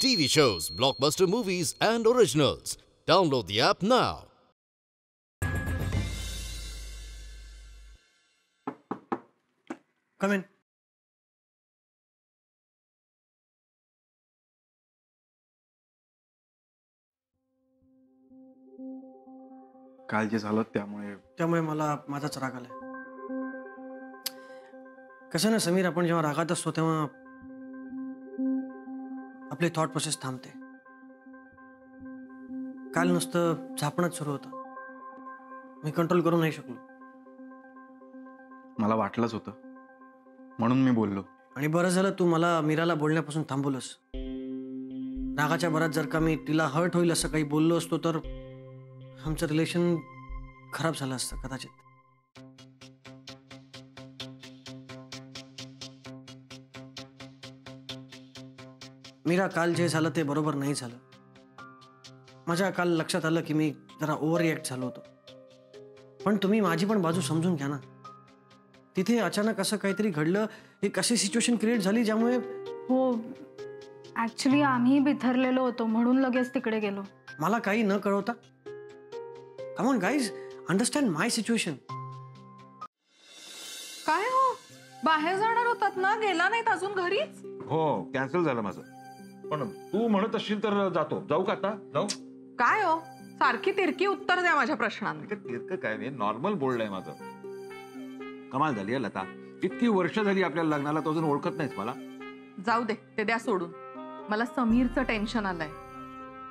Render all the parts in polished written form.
TV shows, blockbuster movies, and originals. Download the app now. Come in. काल जे झालं त्यामुळे मला माझाच राग आलाय. कसं ना समीर, आपण जेव्हा रागात असतो तेव्हा आपली थॉट प्रोसेस थांबते. काल नुसतं झापणच सुरू होतं. मी कंट्रोल करू नाही शकलो. मला वाटलंच होतं म्हणून मी बोललो. आणि बरं झालं तू मला मीराला बोलण्यापासून थांबवलंस. रागाच्या भरात जर का मी तिला हर्ट होईल असं काही बोललो असतो तर आमचं रिलेशन खराब झालं असतं कदाचित. मीरा, काल जे झालं ते बरोबर नाही झालं. माझ्या काल लक्षात आलं की मी जरा ओव्हर रिॲक्ट झालो होतो. पण तुम्ही माझी पण बाजू समजून घ्या ना. तिथे अचानक असं काहीतरी घडलं, एक अशी सिच्युएशन क्रिएट झाली ज्यामुळे. हो, ऍक्च्युली आम्ही बिथरलेलो होतो म्हणून लगेच तिकडे गेलो. मला काही न कळवता. Come on guys, understand my situation. काय हो, बाहेर जाणार होतात ना, गेला नाहीत अजून घरीच? हो, कॅन्सल झालं माझं. पण तू म्हणत असशील तर जातो. जाऊ का आता? जाऊ. काय हो, सारखी तिरकी उत्तर द्या माझ्या प्रश्नांना. तिरकं काय नाही, नॉर्मल बोलणंय माझं. कमाल झाली आहे लता. इतकी वर्ष झाली आपल्या लग्नाला, तो अजून ओळखत नाहीस मला. जाऊ दे, ते द्या सोडून. मला समीरचं टेन्शन आलंय.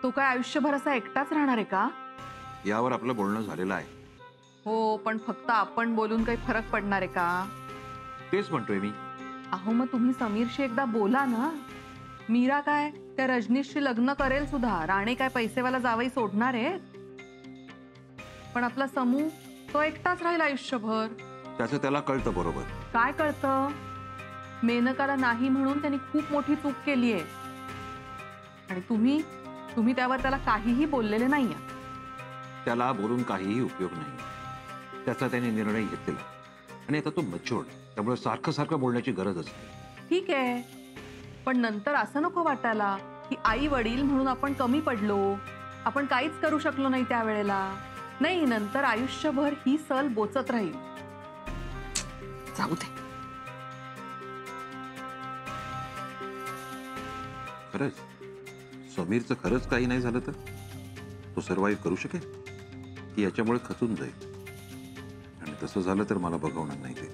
तो काय आयुष्यभर असा एकटाच राहणार आहे का? यावर आपलं बोलणं झालेलं आहे. हो, पण फक्त आपण बोलून काही फरक पडणार आहे का? तेच म्हणतोय मी. अहो, मग तुम्ही समीरशी एकदा बोला ना. मीरा काय त्या रजनीशशी लग्न करेल सुद्धा. राणे काय पैसेवाला जावई सोडणार आहे? पण आपला समूह तो एकटाच राहील आयुष्यभर. त्याचं त्याला कळतं बरोबर. काय कळतं? मेनकाला नाही म्हणून त्यांनी खूप मोठी चूक केली आहे. आणि तुम्ही त्यावर त्याला काहीही बोललेले नाहीये. त्याला बोलून काहीही उपयोग नाही. त्याचा त्याने निर्णय घेतलेला आणि आता तो मच्युअर्ड, त्यामुळे सारखं सारखं बोलण्याची गरजच नाही. ठीक आहे, पण नंतर असं नको वाटायला की आई वडील म्हणून आपण कमी पडलो, आपण काहीच करू शकलो नाही त्यावेळेला. नाही, नंतर आयुष्यभर ही सल बोचत राहील. जाऊ दे. खरंच समीरचं खरंच काही नाही झालं तर तो सर्वाईव्ह करू शकेल की याच्यामुळे खचून जाईल? आणि तसं झालं तर मला बघवणार नाही ते.